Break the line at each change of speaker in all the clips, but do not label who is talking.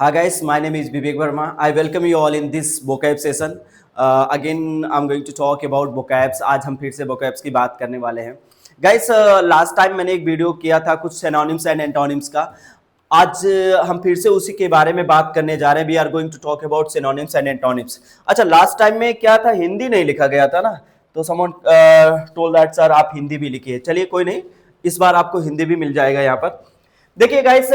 Hi guys, my name is Vivek Verma. I welcome you all in this vocab session. Again, I'm going to talk about vocabs. आज हम फिर से vocabs की बात करने वाले हैं. Guys, लास्ट टाइम मैंने एक वीडियो किया था कुछ synonyms and antonyms का. आज हम फिर से उसी के बारे में बात करने जा रहे हैं. We are going to talk about synonyms and antonyms. अच्छा, लास्ट टाइम में क्या था, हिंदी नहीं लिखा गया था ना, तो someone told that सर आप हिंदी भी लिखिए. चलिए कोई नहीं, इस बार आपको हिंदी भी मिल जाएगा यहाँ पर. देखिए गाइस,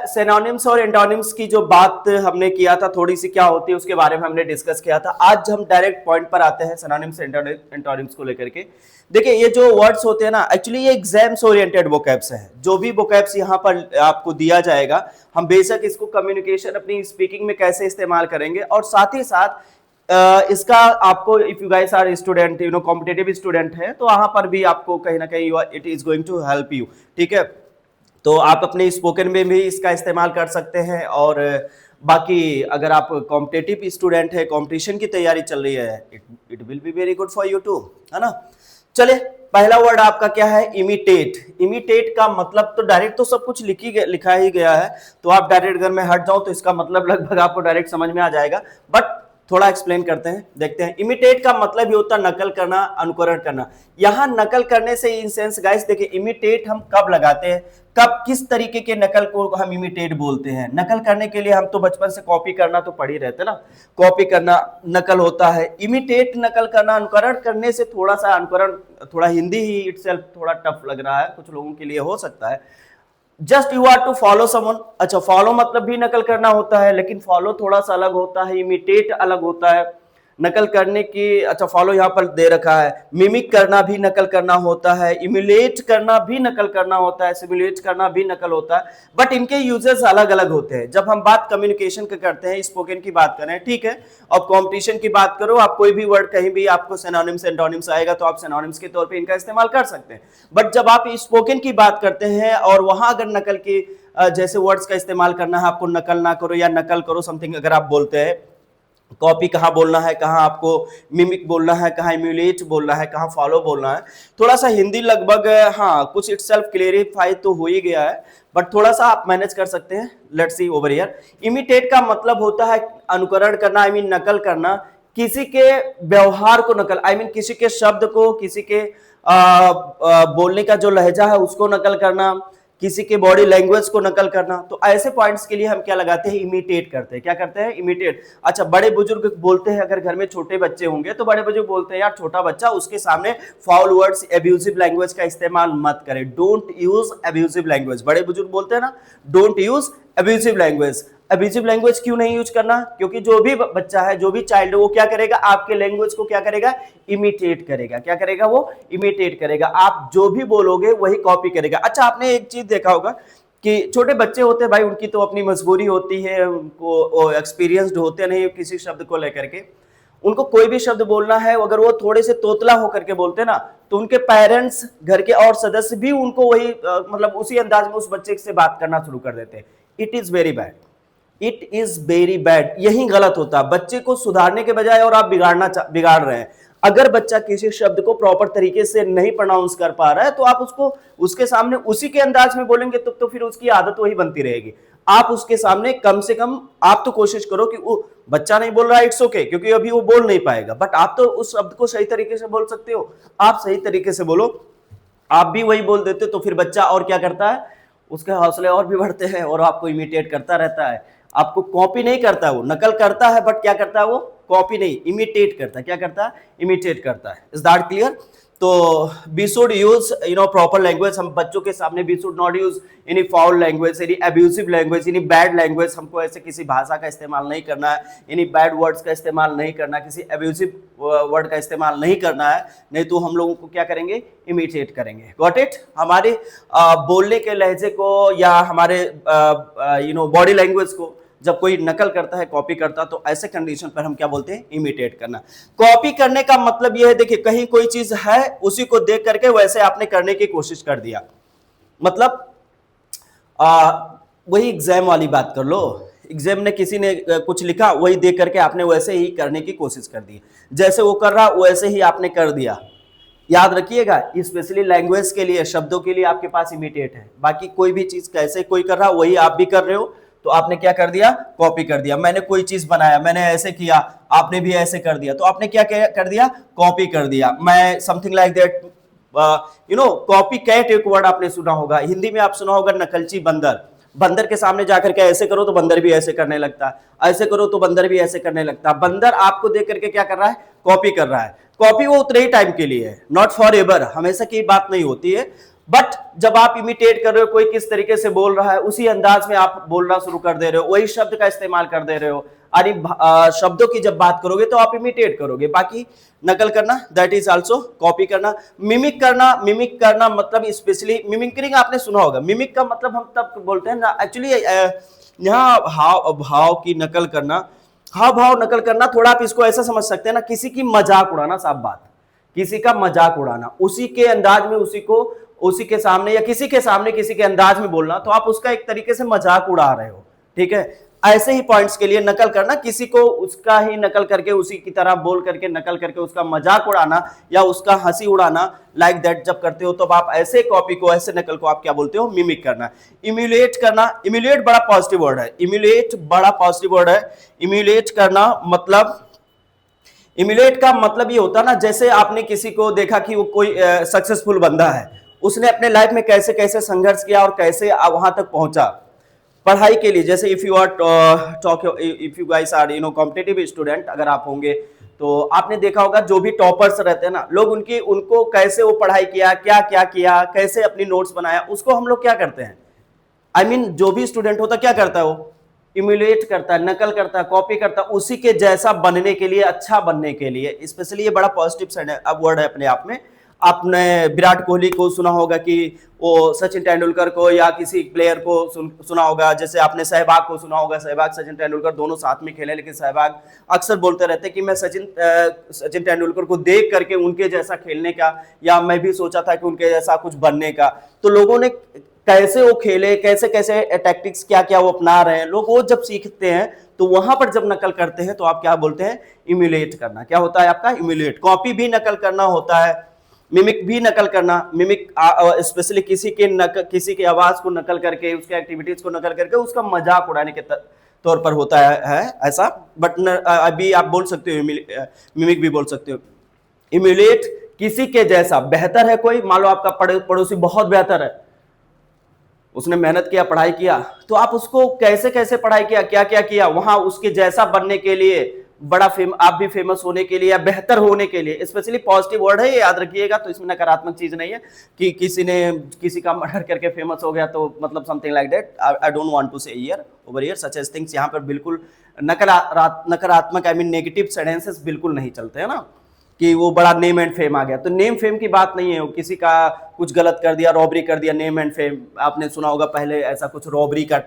सिनोनिम्स और एंटोनिम्स की जो बात हमने किया था, थोड़ी सी क्या होती है उसके बारे में हमने डिस्कस किया था. आज हम डायरेक्ट पॉइंट पर आते हैं सिनोनिम्स एंटोनिम्स को लेकर के. देखिए ये जो वर्ड्स होते हैं ना, एक्चुअली ये एग्जाम्स ओरिएंटेड वोकैब्स है. जो भी वोकैब्स यहाँ पर आपको दिया जाएगा, हम बेशक इसको कम्युनिकेशन अपनी स्पीकिंग में कैसे इस्तेमाल करेंगे, और साथ ही साथ इसका आपको, if you guys are student, you know competitive student है, तो वहां पर भी आपको कहीं ना कहीं it is going to help you. ठीक है, तो आप अपने स्पोकन में भी इसका इस्तेमाल कर सकते हैं. और बाकी अगर आप कॉम्पिटिटिव स्टूडेंट है, कंपटीशन की तैयारी चल रही है, it will be very good for you too, है ना. चले, पहला वर्ड आपका क्या है, इमिटेट. इमिटेट का मतलब तो डायरेक्ट तो सब कुछ लिखा ही गया है, तो आप डायरेक्ट अगर मैं हट जाऊं तो इसका मतलब लगभग आपको डायरेक्ट समझ में आ जाएगा, बट थोड़ा एक्सप्लेन करते हैं, देखते हैं. इमिटेट का मतलब ही होता है नकल करना, अनुकरण करना. यहां नकल करने से इन सेंस गाइस, देखिए इमिटेट हम कब लगाते हैं, कब किस तरीके के नकल को हम इमिटेट बोलते हैं. नकल करने के लिए हम तो बचपन से कॉपी करना तो पढ़ ही रहते ना, कॉपी करना नकल होता है. इमिटेट नकल करना, अनुकरण करने से थोड़ा सा अनुकरण, थोड़ा हिंदी ही इटसेल्फ थोड़ा टफ लग रहा है कुछ लोगों के लिए, हो सकता है. Just you are to follow someone. अच्छा, फॉलो मतलब भी नकल करना होता है, लेकिन फॉलो थोड़ा सा अलग होता है, इमिटेट अलग होता है. नकल करने की, अच्छा फॉलो यहाँ पर दे रखा है. मिमिक करना भी नकल करना होता है, इम्यूलेट करना भी नकल करना होता है, सिमुलेट करना भी नकल होता है, बट इनके यूजेस अलग अलग होते हैं. जब हम बात कम्युनिकेशन की करते हैं, स्पोकन की बात करें, ठीक है, और कॉम्पिटिशन की बात करो, आप कोई भी वर्ड कहीं भी आपको सिनोनिम्स एंटोनिम्स आएगा तो आप सिनोनिम्स के तौर पे इनका इस्तेमाल कर सकते हैं. बट जब आप स्पोकन की बात करते हैं और वहां अगर नकल की जैसे वर्ड्स का इस्तेमाल करना है, आपको नकल ना करो या नकल करो समथिंग अगर आप बोलते हैं, कॉपी कहाँ बोलना है, कहाँ आपको मिमिक बोलना है, कहाँ इम्यूलेट बोलना है, कहाँ फॉलो बोलना है. थोड़ा सा हिंदी लगभग, हाँ कुछ इटसेल्फ क्लेरिफाई तो हो ही गया है, बट थोड़ा सा आप मैनेज कर सकते हैं. Let's see over here. Imitate का मतलब होता है अनुकरण करना, आई मीन नकल करना, किसी के व्यवहार को नकल, आई मीन किसी के शब्द को, किसी के बोलने का जो लहजा है उसको नकल करना, किसी के बॉडी लैंग्वेज को नकल करना. तो ऐसे पॉइंट्स के लिए हम क्या लगाते हैं, इमिटेट करते हैं. क्या करते हैं, इमिटेट. अच्छा, बड़े बुजुर्ग बोलते हैं, अगर घर में छोटे बच्चे होंगे तो बड़े बुजुर्ग बोलते हैं यार छोटा बच्चा, उसके सामने फाउल वर्ड्स, एब्यूजिव लैंग्वेज का इस्तेमाल मत करें. Don't use abusive language. बड़े बुजुर्ग बोलते हैं ना, don't use abusive language. Abusive language क्यों नहीं यूज करना, क्योंकि जो भी बच्चा है, जो भी चाइल्ड है, वो क्या करेगा, आपके लैंग्वेज को क्या करेगा, इमिटेट करेगा. क्या करेगा, वो इमिटेट करेगा. आप जो भी बोलोगे वही कॉपी करेगा. अच्छा, आपने एक चीज देखा होगा कि छोटे बच्चे होते हैं भाई, उनकी तो अपनी मजबूरी होती है, उनको एक्सपीरियंस्ड होते नहीं किसी शब्द को लेकर के. उनको कोई भी शब्द बोलना है, अगर वो थोड़े से तोतला होकर के बोलते ना, तो उनके पेरेंट्स, घर के और सदस्य भी उनको वही मतलब उसी अंदाज में उस बच्चे से बात करना शुरू कर देते हैं. It is very bad, it is very bad. यही गलत होता है, बच्चे को सुधारने के बजाय और आप बिगाड़ रहे हैं. अगर बच्चा किसी शब्द को प्रॉपर तरीके से नहीं प्रोनाउंस कर पा रहा है, तो आप उसको उसके सामने उसी के अंदाज में बोलेंगे तो फिर उसकी आदत वही बनती रहेगी. आप उसके सामने कम से कम आप तो कोशिश करो कि वो बच्चा नहीं बोल रहा है, इट्स ओके, क्योंकि अभी वो बोल नहीं पाएगा, बट आप तो उस शब्द को सही तरीके से बोल सकते हो. आप सही तरीके से बोलो. आप भी वही बोल देते तो फिर बच्चा और क्या करता है, उसके हौसले और भी बढ़ते हैं और आपको इमिटेट करता रहता है. आपको कॉपी नहीं करता, वो नकल करता है, बट क्या करता है, वो कॉपी नहीं, इमिटेट करता है. क्या करता है, इमिटेट करता है. Is that clear. तो we should use proper language. हम बच्चों के सामने we should not use any foul language, any abusive language, any bad language. हमको ऐसे किसी भाषा का इस्तेमाल नहीं करना है, एनी बैड वर्ड्स का इस्तेमाल नहीं करना, किसी अब्यूसिव वर्ड का इस्तेमाल नहीं करना है, नहीं तो हम लोगों को क्या करेंगे, इमिटेट करेंगे. Got it. हमारे बोलने के लहजे को या हमारे बॉडी लैंग्वेज को जब कोई नकल करता है, कॉपी करता, तो ऐसे कंडीशन पर हम क्या बोलते हैं, इमिटेट करना. कॉपी करने का मतलब यह है, देखिए कहीं कोई चीज है, उसी को देख करके वैसे आपने करने की कोशिश कर दिया. मतलब वही एग्जाम वाली बात कर लो. एग्जाम ने किसी ने कुछ लिखा, वही देख करके आपने वैसे ही करने की कोशिश कर दी. जैसे वो कर रहा वैसे ही आपने कर दिया. याद रखिएगा, स्पेशली लैंग्वेज के लिए, शब्दों के लिए आपके पास इमिटेट है. बाकी कोई भी चीज कैसे कोई कर रहा वही आप भी कर रहे हो, तो आपने क्या कर दिया, कॉपी कर दिया। मैंने कोई चीज बनाया, मैंने ऐसे किया, आपने भी ऐसे कर दिया, तो आपने क्या कर दिया, कॉपी कर दिया। मैं something like that, copy cat एक वर्ड आपने सुना होगा, हिंदी में आप सुना होगा नकलची बंदर। बंदर के सामने जाकर के ऐसे करो तो बंदर भी ऐसे करने लगता है, ऐसे करो तो बंदर भी ऐसे करने लगता है। बंदर आपको देख करके क्या कर रहा है, कॉपी कर रहा है। कॉपी वो उतने ही टाइम के लिए है, नॉट फॉर एवर, हमेशा की बात नहीं होती है। बट जब आप इमिटेट कर रहे हो, कोई किस तरीके से बोल रहा है उसी अंदाज में आप बोलना शुरू कर दे रहे हो, वही शब्द का इस्तेमाल कर दे रहे हो। अरे शब्दों की जब बात करोगे तो आप इमिटेट करोगे। बाकी नकल करना दैट इज आल्सो कॉपी करना। मिमिक करना मतलब स्पेशली मिमिक्रिंग आपने सुना होगा। मिमिक का मतलब हम तब बोलते हैं ना, एक्चुअली यहाँ हाव भाव की नकल करना, हाव भाव नकल करना, थोड़ा आप इसको ऐसा समझ सकते हैं ना, किसी की मजाक उड़ाना, साफ बात, किसी का मजाक उड़ाना, उसी के अंदाज में उसी के सामने या किसी के सामने किसी के अंदाज में बोलना, तो आप उसका एक तरीके से मजाक उड़ा रहे हो, ठीक है। ऐसे ही पॉइंट्स के लिए नकल करना, किसी को उसका ही नकल करके उसी की तरह बोल करके नकल करके उसका मजाक उड़ाना या उसका हंसी उड़ाना, लाइक दैट जब करते हो तो आप ऐसे कॉपी को, ऐसे नकल को आप क्या बोलते हो, मिमिक करना। इम्यूलेट करना, इम्यूलेट बड़ा पॉजिटिव वर्ड है, इम्यूलेट बड़ा पॉजिटिव वर्ड है। इम्यूलेट करना मतलब, इम्यूलेट का मतलब ये होता ना, जैसे आपने किसी को देखा कि वो कोई सक्सेसफुल बंदा है, उसने अपने लाइफ में कैसे कैसे संघर्ष किया और कैसे वहां तक पहुंचा पढ़ाई के लिए। जैसे if you guys are competitive student, अगर आप होंगे तो आपने देखा होगा जो भी टॉपर्स रहते हैं ना लोग, उनको कैसे वो पढ़ाई किया, क्या क्या किया, कैसे अपनी नोट्स बनाया, उसको हम लोग क्या करते हैं, I mean, जो भी स्टूडेंट होता क्या करता है, वो इम्यूलेट करता है, नकल करता है, कॉपी करता है, उसी के जैसा बनने के लिए, अच्छा बनने के लिए। स्पेशली ये बड़ा पॉजिटिव साइड है, अब वर्ड है अपने आप में। आपने विराट कोहली को सुना होगा कि वो सचिन तेंदुलकर को या किसी प्लेयर को सुना होगा, जैसे आपने सहवाग को सुना होगा। सहवाग सचिन तेंदुलकर दोनों साथ में खेले, लेकिन सहवाग अक्सर बोलते रहते कि मैं सचिन तेंदुलकर को देख करके उनके जैसा खेलने का, या मैं भी सोचा था कि उनके जैसा कुछ बनने का। तो लोगों ने कैसे वो खेले, कैसे कैसे टैक्टिक्स क्या क्या वो अपना रहे हैं, लोग वो जब सीखते हैं तो वहां पर जब नकल करते हैं तो आप क्या बोलते हैं, इम्यूलेट करना। क्या होता है आपका, इम्यूलेट। कॉपी भी नकल करना होता है, मिमिक भी नकल करना। मिमिक स्पेशली किसी की आवाज को नकल करके, उसके एक्टिविटीज को नकल करके उसका मजाक उड़ाने के तौर पर होता है ऐसा। बट अभी आप बोल सकते हो मिमिक भी बोल सकते हो। इम्यूलेट किसी के जैसा, बेहतर है कोई, मान लो आपका पड़ोसी बहुत बेहतर है, उसने मेहनत किया, पढ़ाई किया, तो आप उसको कैसे कैसे पढ़ाई किया, क्या क्या किया, वहां उसके जैसा बनने के लिए, आप भी फेमस होने के लिए या बेहतर होने के लिए। स्पेशली पॉजिटिव वर्ड है, ये याद रखिएगा। तो इसमें नकारात्मक चीज नहीं है कि किसी का मर्डर करके फेमस हो गया तो मतलब something like that. I don't want to say here over here such as things. यहाँ पर बिल्कुल नकारात्मक आई मीन नेगेटिव सेंटेंसेस बिल्कुल नहीं चलते हैं ना, कि वो बड़ा नेम एंड फेम आ गया। तो नेम फेम की बात नहीं है, वो किसी का कुछ गलत कर दिया, रॉबरी कर दिया, नेम एंड फेम। आपने सुना होगा पहले ऐसा कुछ रॉबरी का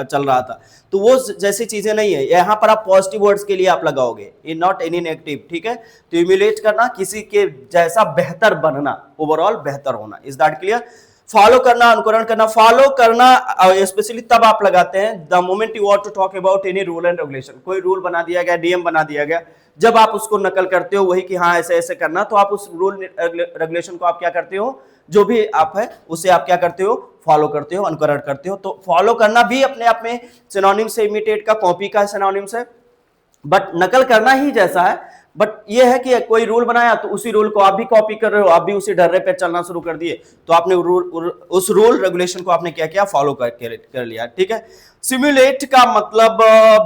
चल रहा था, तो वो जैसी चीजें नहीं है। यहाँ पर आप पॉजिटिव वर्ड्स के लिए आप लगाओगे, इन नॉट एनी नेगेटिव, ठीक है। तो इम्यूलेट करना, किसी के जैसा बेहतर बनना, ओवरऑल बेहतर होना। Is that clear. फॉलो करना, अनुकरण करना। फॉलो करना स्पेशली तब आप लगाते हैं the moment you want to talk about any rule and regulation. कोई रूल बना दिया गया, नियम बना दिया गया, जब आप उसको नकल करते हो वही कि हाँ ऐसे ऐसे करना, तो आप उस रूल रेगुलेशन को आप क्या करते हो, जो भी आप है उसे आप क्या करते हो, फॉलो करते हो, अनुकरण करते हो। तो फॉलो करना भी अपने आप में सिनोनिम्स है, इमिटेट का, कॉपी का सिनोनिम्स है, बट नकल करना ही जैसा है। बट ये है कि कोई रूल बनाया तो उसी रूल को आप भी कॉपी कर रहे हो, आप भी उसी डर्रे पे चलना शुरू कर दिए, तो आपने उस रूल रेगुलेशन को आपने क्या किया, फॉलो कर लिया, ठीक है। सिमुलेट का मतलब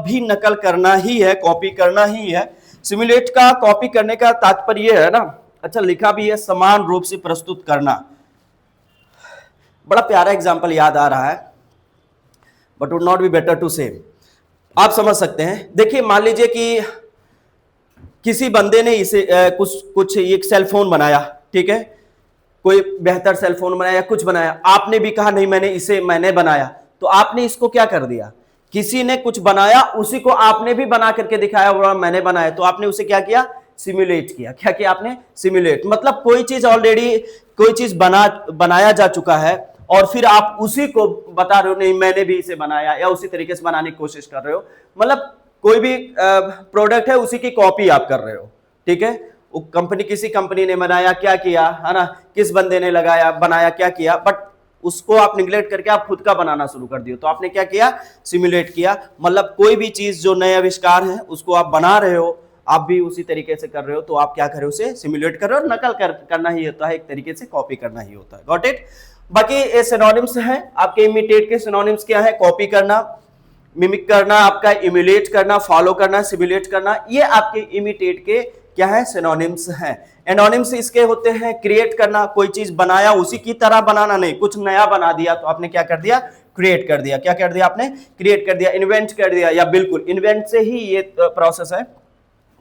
भी नकल करना ही है, कॉपी करना ही है। सिमुलेट का कॉपी करने का तात्पर्य है ना, अच्छा लिखा भी है, समान रूप से प्रस्तुत करना। बड़ा प्यारा एग्जाम्पल याद आ रहा है, but would not be better to say. आप समझ सकते हैं। देखिए मान लीजिए कि किसी बंदे ने इसे कुछ एक सेल फोन बनाया, ठीक है, कोई बेहतर सेल फोन बनाया, कुछ बनाया, आपने भी कहा नहीं मैंने बनाया, तो आपने इसको क्या कर दिया, किसी ने कुछ बनाया उसी को आपने भी बना करके दिखाया, बोला मैंने बनाया, तो आपने उसे क्या किया, सिमुलेट किया। क्या किया आपने, सिमुलेट। मतलब कोई चीज ऑलरेडी, कोई चीज बनाया जा चुका है और फिर आप उसी को बता रहे हो नहीं मैंने भी इसे बनाया, या उसी तरीके से बनाने की कोशिश कर रहे हो। मतलब कोई भी प्रोडक्ट है उसी की कॉपी आप कर रहे हो, ठीक है। वो किसी कंपनी ने बनाया, क्या किया है ना, किस बंदे ने लगाया, बनाया, क्या किया, बट उसको आप निगलेक्ट करके आप खुद का बनाना शुरू कर दिए। तो आपने क्या किया, सिमुलेट किया। मतलब कोई भी चीज जो नए आविष्कार है उसको आप बना रहे हो, आप भी उसी तरीके से कर रहे हो, तो आप क्या कर रहे हो, उसे सिमुलेट कर रहे हो। नकल करना ही होता है, एक तरीके से कॉपी करना ही होता है। Got it. बाकी ये सिनोनिम्स है आपके। इमिटेट के सिनोनिम्स क्या है, कॉपी करना, मिमिक करना, आपका इम्यूलेट करना, फॉलो करना, सिमुलेट करना, ये आपके इमिटेट के क्या है, सिनोनिम्स हैं। एनोनिम्स इसके होते हैं क्रिएट करना, कोई चीज बनाया उसी की तरह बनाना नहीं, कुछ नया बना दिया तो आपने क्या कर दिया, क्रिएट कर दिया। क्या कर दिया आपने, क्रिएट कर दिया, इन्वेंट कर दिया। या बिल्कुल इन्वेंट से ही ये प्रोसेस है,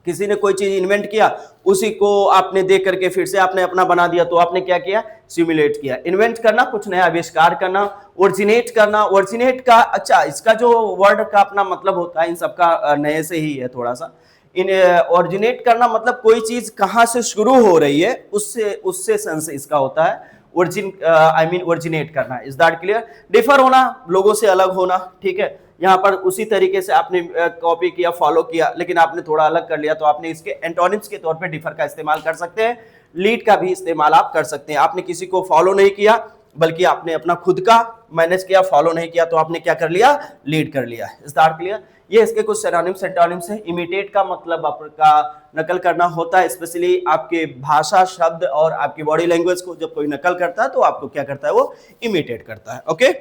किसी ने कोई चीज इन्वेंट किया, उसी को आपने देख करके फिर से आपने अपना बना दिया, तो आपने क्या किया, सिमुलेट किया। इन्वेंट करना, कुछ नया आविष्कार करना। ओरिजिनेट करना, ओरिजिनेट का अच्छा इसका जो वर्ड का अपना मतलब होता है, इन सबका नए से ही है थोड़ा सा। इन ओरिजिनेट करना मतलब कोई चीज कहां से शुरू हो रही है, उससे सेंस इसका होता है। ओरिजिनेट करना, इज दैट क्लियर। डिफर होना, लोगों से अलग होना, ठीक है। यहाँ पर उसी तरीके से आपने कॉपी किया, फॉलो किया, लेकिन आपने थोड़ा अलग कर लिया, तो आपने इसके एंटोनिम्स के तौर पे डिफर का इस्तेमाल कर सकते हैं। लीड का भी इस्तेमाल आप कर सकते हैं। आपने किसी को फॉलो नहीं किया, बल्कि आपने अपना खुद का मैनेज किया, फॉलो नहीं किया, तो आपने क्या कर लिया, लीड कर लिया। Is that clear. ये इसके कुछ सिनोनिम्स एंटोनिम्स हैं। इमिटेट का मतलब आपका नकल करना होता है, स्पेशली आपके भाषा, शब्द और आपकी बॉडी लैंग्वेज को जब कोई नकल करता है तो आपको क्या करता है, वो इमिटेट करता है। ओके।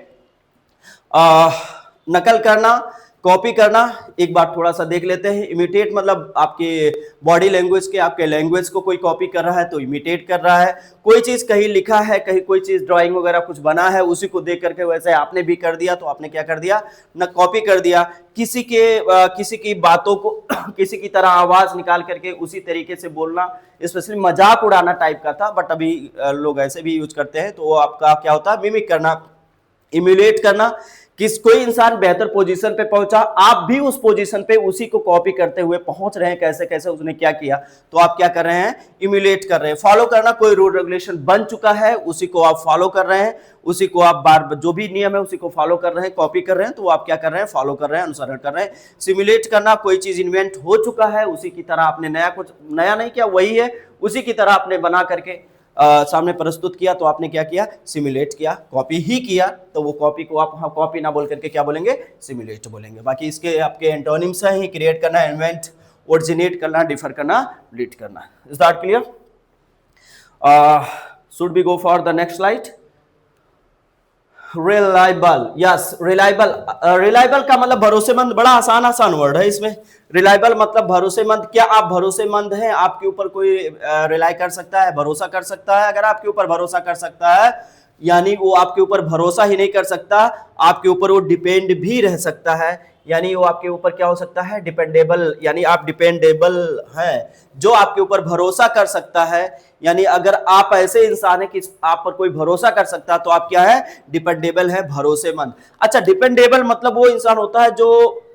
नकल करना, कॉपी करना, एक बार थोड़ा सा देख लेते हैं। इमिटेट मतलब आपके बॉडी लैंग्वेज के, आपके लैंग्वेज को कोई कॉपी कर रहा है तो इमिटेट कर रहा है। कोई चीज कहीं लिखा है, कहीं कोई चीज ड्राइंग वगैरह कुछ बना है, उसी को देख करके वैसे आपने भी कर दिया, तो आपने क्या कर दिया, न कॉपी कर दिया। किसी की बातों को किसी की तरह आवाज निकाल करके उसी तरीके से बोलना, स्पेशली मजाक उड़ाना टाइप का था, बट अभी लोग ऐसे भी यूज करते हैं, तो वो आपका क्या होता है, मिमिक करना। इम्यूलेट करना, कोई इंसान बेहतर पोजीशन पे पहुंचा, आप भी उस पोजीशन पे उसी को कॉपी करते हुए पहुंच रहे हैं, कैसे कैसे उसने क्या किया, तो आप क्या कर रहे हैं, इम्यूलेट कर रहे हैं। फॉलो करना, कोई रूल रेगुलेशन बन चुका है, उसी को आप फॉलो कर रहे हैं, उसी को आप बार जो भी नियम है उसी को फॉलो कर रहे हैं, कॉपी कर रहे हैं, तो आप क्या कर रहे हैं, फॉलो कर रहे हैं, अनुसरण कर रहे हैं। सिमुलेट करना, कोई चीज इन्वेंट हो चुका है, उसी की तरह आपने नया कुछ, नया नहीं किया, वही है, उसी की तरह आपने बना करके सामने प्रस्तुत किया, तो आपने क्या किया, सिमुलेट किया। कॉपी ही किया, तो वो कॉपी को आप कॉपी ना बोल करके क्या बोलेंगे, सिमुलेट बोलेंगे। बाकी इसके आपके एंटोनिम्स हैं, क्रिएट करना, इन्वेंट, ओरिजिनेट करना, डिफर करना, लीड करना। Is that clear. Should be go for the next slide. Reliable, yes, reliable. Reliable का मतलब भरोसेमंद, बड़ा आसान वर्ड है इसमें। रिलायबल मतलब भरोसेमंद। क्या आप भरोसेमंद हैं, आपके ऊपर कोई रिलाई कर सकता है, भरोसा कर सकता है। अगर आपके ऊपर भरोसा कर सकता है, यानी वो आपके ऊपर भरोसा ही नहीं कर सकता, आपके ऊपर वो डिपेंड भी रह सकता है, यानी वो आपके ऊपर क्या हो सकता है, डिपेंडेबल, यानी आप डिपेंडेबल हैं। जो आपके ऊपर भरोसा कर सकता है, यानी अगर आप ऐसे इंसान है कि आप पर कोई भरोसा कर सकता है, तो आप क्या है, डिपेंडेबल है, भरोसेमंद। अच्छा, डिपेंडेबल मतलब वो इंसान होता है जो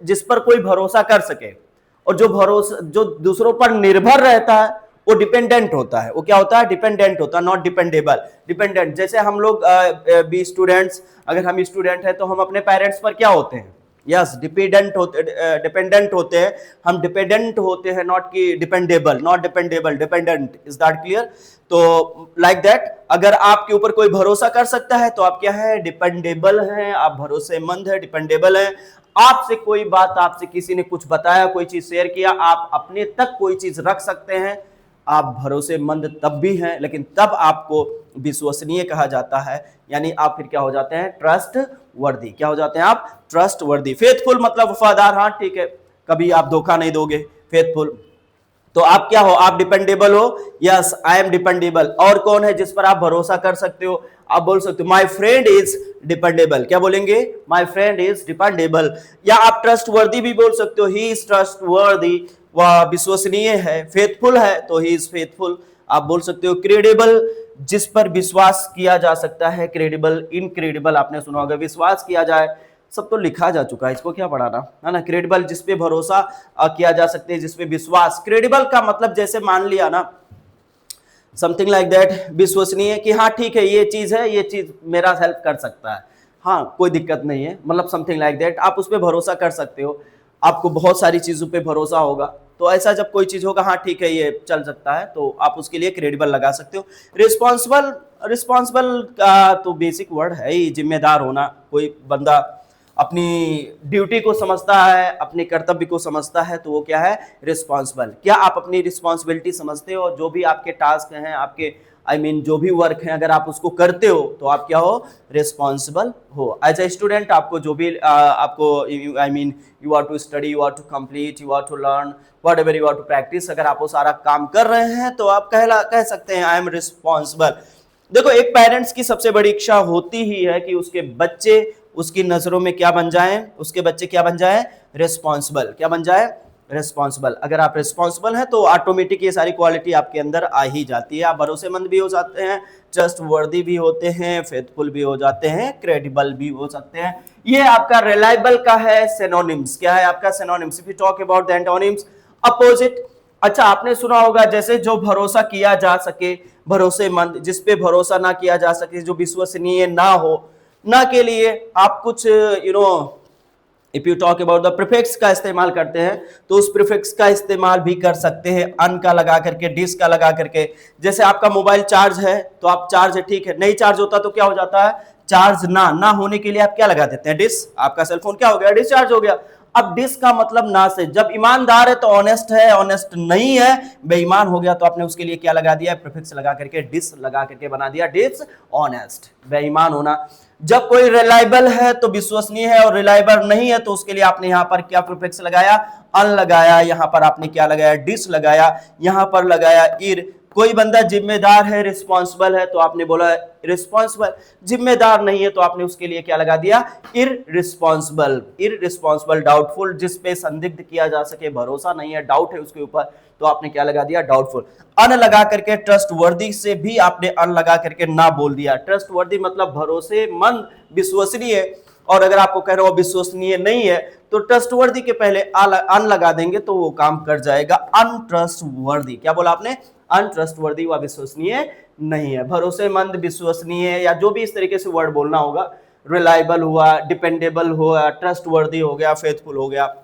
जिस पर कोई भरोसा कर सके, और जो दूसरों पर निर्भर रहता है वो डिपेंडेंट होता है। वो क्या होता है, डिपेंडेंट होता है, नॉट डिपेंडेबल। डिपेंडेंट, जैसे हम लोग भी स्टूडेंट्स, अगर हम स्टूडेंट हैं तो हम अपने पेरेंट्स पर क्या होते हैं, यस, डिपेंडेंट होते हैं। हम डिपेंडेंट होते हैं, नॉट कि dependable, not dependable, dependent. Is that clear. तो लाइक दैट, अगर आपके ऊपर कोई भरोसा कर सकता है तो आप क्या है, डिपेंडेबल हैं, आप भरोसेमंद है, डिपेंडेबल है। आपसे कोई बात, आपसे किसी ने कुछ बताया, कोई चीज शेयर किया, आप अपने तक कोई चीज रख सकते हैं, आप भरोसेमंद तब भी हैं, लेकिन तब आपको विश्वसनीय कहा जाता है, यानी आप फिर क्या हो जाते हैं, ट्रस्ट वर्दी। क्या हो जाते हैं आप, ट्रस्ट वर्दी। फेथफुल मतलब वफादार, हाँ ठीक है, कभी आप धोखा नहीं दोगे, फेथफुल। तो आप क्या हो, आप डिपेंडेबल हो, यस, आई एम डिपेंडेबल। और कौन है जिस पर आप भरोसा कर सकते हो, आप बोल सकते हो माय फ्रेंड इज डिपेंडेबल। क्या बोलेंगे, माय फ्रेंड इज डिपेंडेबल। या आप ट्रस्ट वर्दी भी बोल सकते हो, ही इज ट्रस्ट वर्दी, वह विश्वसनीय है, फेथफुल है तो ही इज फेथफुल। आप बोल सकते हो क्रेडिबल, जिस पर विश्वास किया जा सकता है, क्रेडिबल। इनक्रेडिबल आपने सुना होगा, विश्वास किया जाए, सब तो लिखा जा चुका है, इसको क्या पढ़ाना है ना। क्रेडिबल, जिस पे भरोसा किया जा सकते हैं, जिस पे विश्वास। क्रेडिबल का मतलब जैसे मान लिया ना, समथिंग लाइक दैट, विश्वसनीय, कि हाँ ठीक है, ये चीज है, ये चीज मेरा हेल्प कर सकता है, हाँ कोई दिक्कत नहीं है, मतलब समथिंग लाइक दैट, आप उस पर भरोसा कर सकते हो। आपको बहुत सारी चीजों पे भरोसा होगा, तो ऐसा जब कोई चीज होगा, हाँ ठीक है ये चल सकता है, तो आप उसके लिए क्रेडिबल लगा सकते हो। रिस्पॉन्सिबल, रिस्पॉन्सिबल का तो बेसिक वर्ड है ही जिम्मेदार होना। कोई बंदा अपनी ड्यूटी को समझता है, अपने कर्तव्य को समझता है, तो वो क्या है, रिस्पॉन्सिबल। क्या आप अपनी रिस्पॉन्सिबिलिटी समझते हो? जो भी आपके टास्क हैं, आपके जो भी वर्क है, अगर आप उसको करते हो तो आप क्या हो, रिस्पॉन्सिबल हो। एज ए स्टूडेंट आपको जो भी आपको you are to study, you are to complete, you are to learn, whatever you are to practice, अगर आप वो सारा काम कर रहे हैं तो आप कह सकते हैं आई एम रिस्पॉन्सिबल। देखो, एक पेरेंट्स की सबसे बड़ी इच्छा होती ही है कि उसके बच्चे उसकी नजरों में क्या बन जाएं, उसके बच्चे क्या बन जाएं, रिस्पॉन्सिबल। क्या बन जाए, रिस्पॉन्सिबल। अगर आप रिस्पॉन्सिबल हैं तो ऑटोमेटिक ये सारी क्वालिटी आपके अंदर आ ही जाती है। आप भरोसेमंद भी हो जाते हैं, ट्रस्ट वर्दी भी होते हैं, फेथफुल भी हो जाते हैं, क्रेडिबल भी हो सकते हैं। ये आपका रिलायबल का है सिनोनिम्स। क्या है आपका synonyms? If you talk about the antonyms, opposite. अच्छा, आपने सुना होगा जैसे जो भरोसा किया जा सके, भरोसेमंद, जिस पे भरोसा ना किया जा सके, जो विश्वसनीय ना हो, ना के लिए आप कुछ if you talk about the prefix का इस्तेमाल करते हैं, तो उस प्रीफिक्स का इस्तेमाल भी कर सकते हैं, अन का लगा करके, डिस का लगा करके। जैसे आपका मोबाइल चार्ज है तो आप चार्ज है, ठीक है, नहीं चार्ज होता तो क्या हो जाता है, चार्ज ना होने के लिए आप क्या लगा देते हैं, डिस। आपका सेलफोन क्या हो गया, डिस्चार्ज हो गया। अब डिस का मतलब ना से, जब ईमानदार है तो ऑनेस्ट है, ऑनेस्ट नहीं है, बेईमान हो गया, तो आपने उसके लिए क्या लगा दिया, प्रीफिक्स लगा करके, डिस लगा करके बना दिया डिस ऑनेस्ट, बेईमान होना। जब कोई रिलायबल है तो विश्वसनीय है, और रिलायबल नहीं है तो उसके लिए आपने यहां पर क्या प्रीफिक्स लगाया, अन लगाया, यहां पर आपने क्या लगाया, डिस लगाया, यहां पर लगाया इर। कोई बंदा जिम्मेदार है, रिस्पॉन्सिबल है, तो आपने बोला रिस्पॉन्सिबल। जिम्मेदार नहीं है तो आपने उसके लिए क्या लगा दिया, इररिस्पॉन्सिबल। इररिस्पॉन्सिबल, डाउटफुल, जिस पे संदिग्ध किया जा सके, भरोसा नहीं है, डाउट है उसके ऊपर, तो आपने क्या लगा दिया, डाउटफुल। अन लगा करके, ट्रस्ट वर्दी से भी आपने अन लगा करके ना बोल दिया। ट्रस्ट वर्दी मतलब भरोसेमंद, विश्वसनीय। और अगर आपको कह रहे हो विश्वसनीय नहीं है तो ट्रस्टवर्दी के पहले अन लगा देंगे तो वो काम कर जाएगा। अनट्रस्टवर्दी, क्या बोला आपने, अनट्रस्टवर्दी, व विश्वसनीय नहीं है। भरोसेमंद, विश्वसनीय, या जो भी इस तरीके से वर्ड बोलना होगा, रिलायबल हुआ, डिपेंडेबल हुआ, ट्रस्टवर्दी हो गया, फेथफुल हो गया।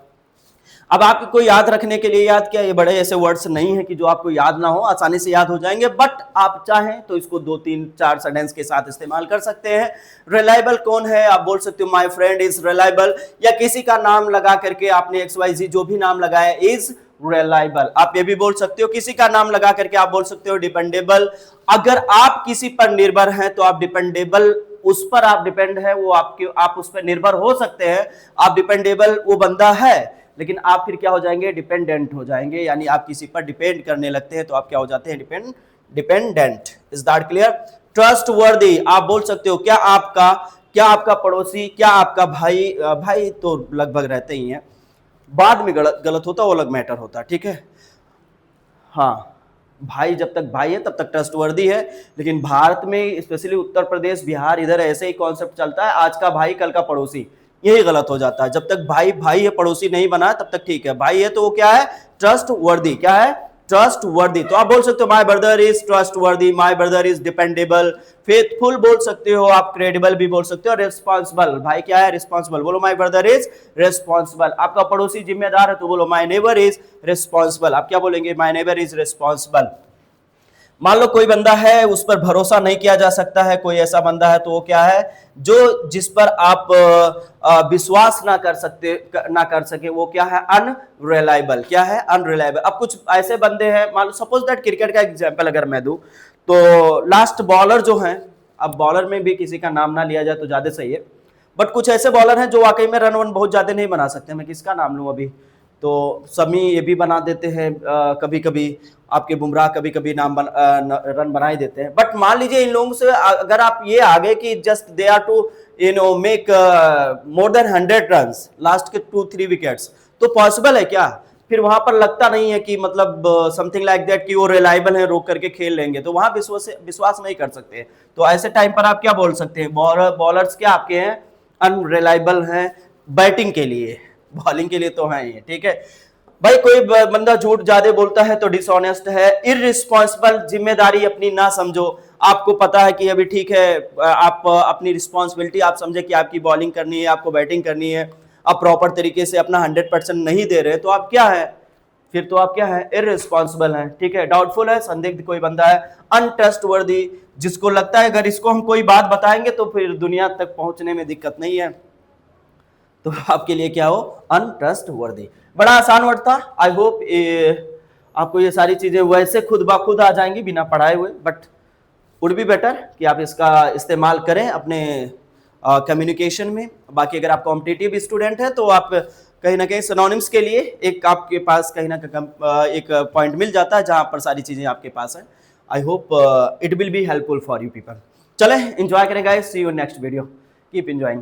अब आपको याद रखने के लिए, याद क्या, ये बड़े ऐसे वर्ड्स नहीं है कि जो आपको याद ना हो, आसानी से याद हो जाएंगे, बट आप चाहें तो इसको 2-3-4 सेंटेंस के साथ इस्तेमाल कर सकते हैं। रिलायबल कौन है, आप बोल सकते हो माय फ्रेंड इज रिलायबल, या किसी का नाम लगा करके आपने XYZ जो भी नाम लगाया, इज रिलायबल। आप ये भी बोल सकते हो, किसी का नाम लगा करके आप बोल सकते हो डिपेंडेबल। अगर आप किसी पर निर्भर हैं तो आप डिपेंडेबल, उस पर आप डिपेंड है, वो आप उस पर निर्भर हो सकते हैं, आप डिपेंडेबल, वो बंदा है, लेकिन आप फिर क्या हो जाएंगे, डिपेंडेंट हो जाएंगे। यानी आप किसी पर डिपेंड करने लगते हैं तो आप क्या हो जाते हैं, dependent. Is that clear? Trustworthy, आप बोल सकते हो क्या आपका पड़ोसी, क्या आपका भाई तो लगभग रहते ही हैं, बाद में गलत होता, वो अलग मैटर होता, ठीक है। हाँ, भाई जब तक भाई है तब तक ट्रस्टवर्दी है, लेकिन भारत में स्पेशली उत्तर प्रदेश, बिहार, इधर ऐसे ही कॉन्सेप्ट चलता है, आज का भाई कल का पड़ोसी, यही गलत हो जाता है। जब तक भाई है, पड़ोसी नहीं बना तब तक ठीक है, भाई है तो वो क्या है, ट्रस्टवर्दी। क्या है, ट्रस्टवर्दी। तो आप बोल सकते हो my brother is trustworthy, my brother is dependable, faithful बोल सकते हो आप, क्रेडिबल भी बोल सकते हो, रिस्पॉन्सिबल, भाई क्या है, रिस्पॉन्सिबल, बोलो माय ब्रदर इज रिस्पॉन्सिबल। आपका पड़ोसी जिम्मेदार है तो बोलो माय नेबर इज रिस्पॉन्सिबल। आप क्या बोलेंगे, माय नेबर इज रिस्पॉन्सिबल। मान लो कोई बंदा है, उस पर भरोसा नहीं किया जा सकता है, कोई ऐसा बंदा है तो वो क्या है, जो जिस पर आप विश्वास ना कर सके, वो क्या है, अनरिलायबल। क्या है, अनरिलायबल। अब कुछ ऐसे बंदे हैं, मान लो सपोज दैट क्रिकेट का एग्जांपल अगर मैं दूं, तो लास्ट बॉलर जो हैं, अब बॉलर में भी किसी का नाम ना लिया जाए तो ज्यादा सही है, बट कुछ ऐसे बॉलर हैं जो वाकई में रन वन बहुत ज्यादा नहीं बना सकते। मैं किसका नाम लूं अभी, तो समी ये भी बना देते हैं, कभी कभी आपके बुमराह कभी कभी रन बना ही देते हैं। बट मान लीजिए इन लोगों से अगर आप ये आगे कि just they are to make more than 100 runs last के 2-3 विकेट्स, तो पॉसिबल है क्या? फिर वहां पर लगता नहीं है कि मतलब समथिंग लाइक दैट कि वो रिलायबल है, रोक करके खेल लेंगे, तो वहां विश्वास नहीं कर सकते। तो ऐसे टाइम पर आप क्या बोल सकते हैं, बॉलर्स क्या आपके हैं, अनरिलायबल हैं बैटिंग के लिए, बॉलिंग के लिए तो है ये, ठीक है भाई। कोई बंदा झूठ ज्यादा बोलता है तो डिसऑनेस्ट है। इररिस्पॉन्सिबल, जिम्मेदारी अपनी ना समझो, आपको पता है कि अभी ठीक है, आप अपनी रिस्पॉन्सिबिलिटी आप समझे कि आपकी बॉलिंग करनी है, आपको बैटिंग करनी है, आप प्रॉपर तरीके से अपना 100% नहीं दे रहे, तो आप क्या है, फिर तो आप क्या है, इररिस्पॉन्सिबल हैं, ठीक है। डाउटफुल है, संदिग्ध कोई बंदा है, अनट्रस्टवर्दी, जिसको लगता है अगर इसको हम कोई बात बताएंगे तो फिर दुनिया तक पहुंचने में दिक्कत नहीं है, तो आपके लिए क्या हो, अनट्रस्टवर्दी। बड़ा आसान वर्ड था। आई होप आपको ये सारी चीजें वैसे खुद ब खुद आ जाएंगी बिना पढ़ाए हुए, बट वुड बी बेटर कि आप इसका इस्तेमाल करें अपने कम्युनिकेशन में। बाकी अगर आप कॉम्पिटिटिव स्टूडेंट हैं तो आप कहीं ना कहीं सिनोनिम्स के लिए एक आपके पास कहीं ना कहीं एक पॉइंट मिल जाता है जहां पर सारी चीजें आपके पास है। I hope it will be helpful for you people. चले एंजॉय करें guys, see you next video, keep enjoying.